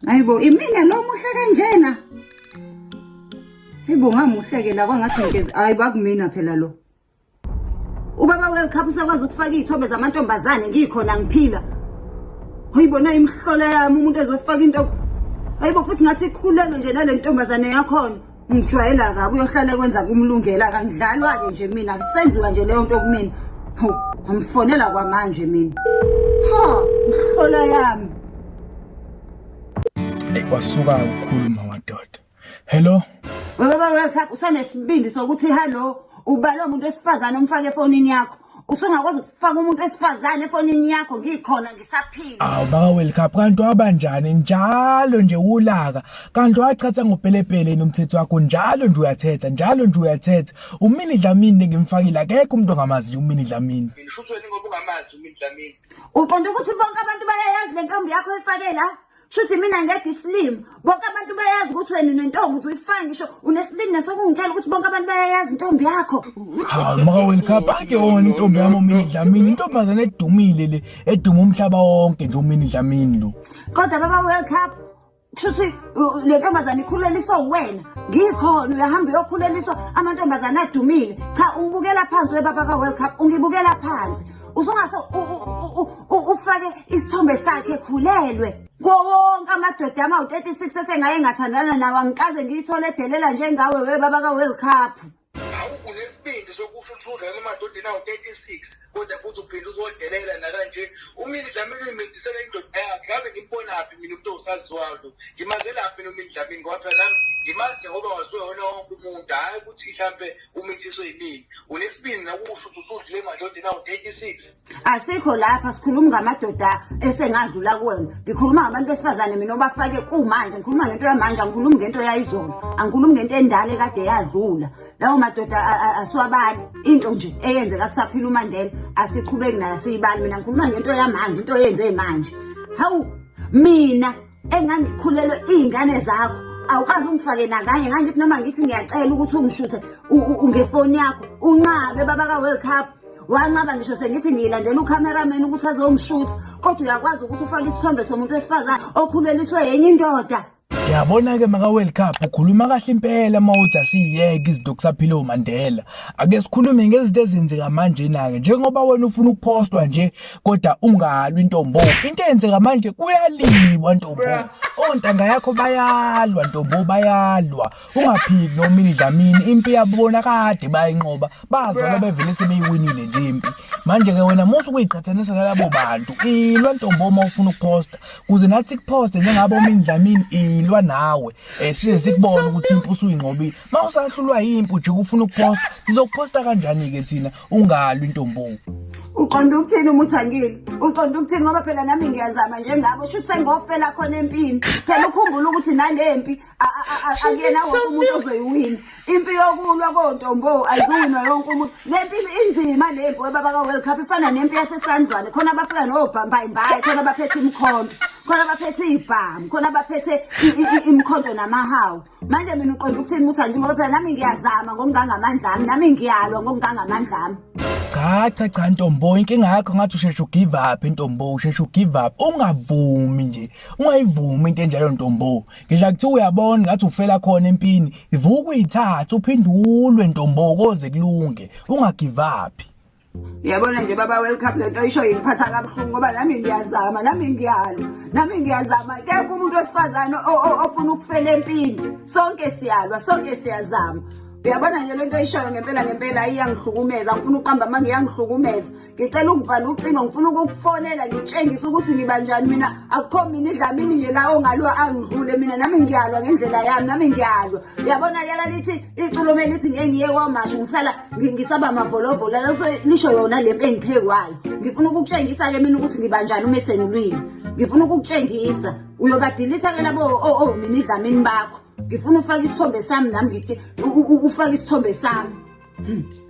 Hayibo, imina lo muhle kanjena. Hayibo ngamuhleke la kwangathi ngeze. Hayi bakumina phela lo. Ubaba World Cup usakwazi ukufaka izithombe zamantombazane ngikhona ngiphila. Hayibona imhlola yami umuntu ezofaka into. Hayibo futhi ngathi ikhulelwe nje nale ntombazane yakhona. Ngijwayela kabi uyohlala kwenza kumlungela kangidlalwa ke nje mina senziwa nje leyo nto kumina. Amfonela kwamanje mina. Mhlola yami. Kwasuka ukukhuluma madoda. Hello. Baba World Cup usanesibindi sokuthi hello ubalo umuntu wesifazane umfake efonini yakho. Usungakwazi ukufaka umuntu wesifazane efonini yakho ngikhona ngisaphila. Awu baba World Cup kanti wabanjani njalo nje ulaka kanti wachatha ngopelepele nomthetho wakho njalo nje uyathetha umini Dlamini ngimfakile akekho umuntu ongamazi umini Dlamini. Ngishuthweni ngoba ungamazi umini Dlamini. Uqonda ukuthi bonke abantu bayayazi lentombi yakho efake la? Shuthi mina ngedi slim bonke abantu bayazi ukuthi wena nentombi uzuyifaka ngisho unesibindi nesokungitshela ukuthi bonke abantu bayayazi intombi yakho. Hawu maka World Cup ake wona intombi yami umini Dlamini intombazane edumile le eduma umhlaba wonke nje umini Dlamini lo. Kodwa baba World Cup shuthi le ntombazane ikhuleliswa wena ngikhona uyahamba uyokhuleliswa amantombazane adumile cha ungibukela phansi webaba ka World Cup ungibukela phansi usungase ufake isithombe sakhe ekhulelwe wonke amadoda ama-36 esengaye ngathandana nawo angikaze ngiyithole edelela njengawe webaba ka World Cup. Hawu unesibindi sokusho ukuthi udlala emadodeni awu-36 kodwa futhi uphinde uzodelela nakanje umini Dlamini uyimedisela indoda yakhe ngabe ngimbonaphi mina umuntu osaziwayo ngimazelaphi mina umini Dlamini ngoba phela nami ngimazi ngoba waziwe wona wonke umuntu hhayi ukuthi mhlampe umithiswe yimini unesibindi nakusho ukuthi usudlule emadodeni awu-36. Asikho lapha sikhuluma ngamadoda esengadlula kuwena ngikhuluma ngabantu besifazane mina obafake kumanje ngikhuluma ngento yamanje angikhulumi ngento yayizolo angikhulumi ngento endala ekade yadlula lawo madoda asiwabali into nje eyenzeka kusaphila uMandela asichubeki nayo siyibali mina ngikhuluma ngento yamanje into yenze manje. Hawu mina engangikhulelwe izingane zakho awukazi ungifake nakanye ngangithi noma ngithi ngiyacela ukuthi ungishuthe ngefoni yakho unqabe baba ka World Cup wanqaba ngisho sengithi ngiyilandela ucameraman ukuthi azongishutha kodwa uyakwazi ukuthi ufake isithombe somuntu wesifazane okhuleliswe yenye indoda. Yabona ke maka World Cup ukhuluma kahle impela mawuthi asiyeke izinto kusaphila uMandela ake sikhulume ngezinto ezenzeka manje nake njengoba wena ufuna ukupostwa nje kodwa ungalwa intombo into eyenzeka manje kuyaliwa ntombo ontanga yakho bayalwa ntombo bayalwa ungaphiki nomini Dlamini impi yabona kade bayinqoba bazalwa bevele sebeyiwinile nje impi manje ke wena musu kuyiqhathanisa nalabo bantu ilwa ntombo uma ufuna ukuposta kuze nathi kuposte njengabo umini Dlamini ilwa nawe size sikubona ukuthi impi usuyinqobile mawusahlulwa impi nje ufuna ukuposta sizokuposta kanjani ke thina ungalwa intombo. Uqonda ukuthini uma uthangile uqonda ukuthini ngoba phela nami ngiyazama njengabo shuthi sengofela khona empini phela ukhumbula ukuthi nalempi akuyena wonke umuntu ozoyiwina impi yokulwa kontombo ayizuwinwa yonke umuntu lempi inzima lempi webaba ka World Cup ifana nempi yasesandlwane khona abafika nobhambayimbayi khona abaphethe imkhonto khona abaphethe ibhamu khona abaphethe imkhonto namahawu manje mina uqonda ukuthini uthangile ngoba phela nami ngiyazama ngokungangamandla ami nami ngiyalwa ngokungangamandla ami. Cha ntombo inkinga yakho ngathi usheshe ugive up ntombo usheshe ugive up ungavumi nje ungayivumi into enjalo ntombo ngisho kuthi uyabona ngathi ufela khona empini ivuka uyithatha uphindulwe ntombo koze kulunge ungagive up. Yabona nje baba World Cup lento ayisho ingiphatha kabuhlungu ngoba nami ngiyazama nami ngiyalwa nami ngiyazama ke umuntu wesifazane ofuna ukufela empini sonke siyalwa sonke siyazama. Uyabona nje lento ayishoyo ngempela iyangihlukumeza ngifuna uqamba manje iyangihlukumeza ngicela ukuvala ucingo ngifuna ukufonela ngitshengisa ukuthi ngibanjani mina akukho mina Dlamini nje la ongalwa angidlule mina nami ngiyalwa ngendlela yami nami ngiyalwa. Uyabona yala lithi iculo melithi ngeke ngiye kwamasho ngisala ngisaba amavolovolo laso lisho yona lempe engiphekwayo ngifuna ukukutshengisa ke mina ukuthi ngibanjani uma esenulwini ngifuna ukukutshengisa uyobadelete ke labo mina Dlamini bakho ngifuna ufake isithombe sami nami ngithi ufake isithombe sami.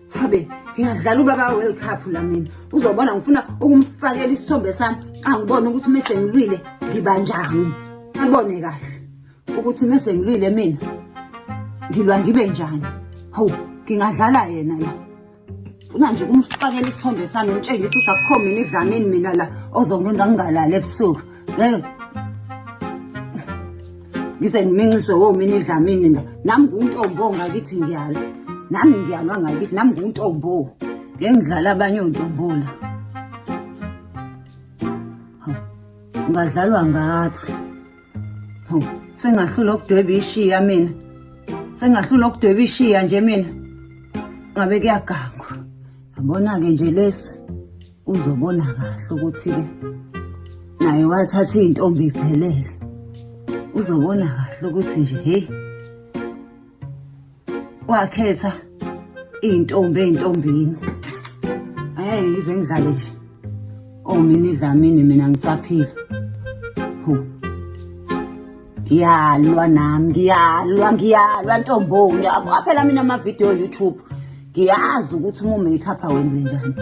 Habe ngingadlala ubaba World Cup la mina uzobona ngifuna ukumfakela isithombe sami angibone ukuthi mase ngilwile ngibanjani ngibone kahle ukuthi mase ngilwile mina ngilwa ngibe njani. Hawu ngingadlala yena la ufuna nje ukumfakela isithombe sami ngitshengisa ukuthi akukho mina Dlamini mina la ozongenza ngingalali ebusuku ngize ngiminciswe womini Dlamini la. Nami nguntombo ngakithi ngiyala. Nami ngiyalwa ngakithi, nami nguntombo. Ngengidlala abanye ontombola. Ngadlalwa ngathi. Sengahlula ukudweba ishiya mina. Sengahlula ukudweba ishiya nje mina. Ngabe kuyagangwa. Yabona-ke nje lesi uzobona kahle ukuthi-ke naye wathatha iy'ntombi iphelele. Uzobona kahle ukuthi nje hey wakhetha iy'ntombi ey'ntombini. Ayeke ngize ngidlale nje omini Dlamini mina ngisaphila. Ngiyalwa nami, ngiyalwa ntombo. Phela mina amavidiyo YouTube ngiyazi ukuthi uma umakeup wenze njani.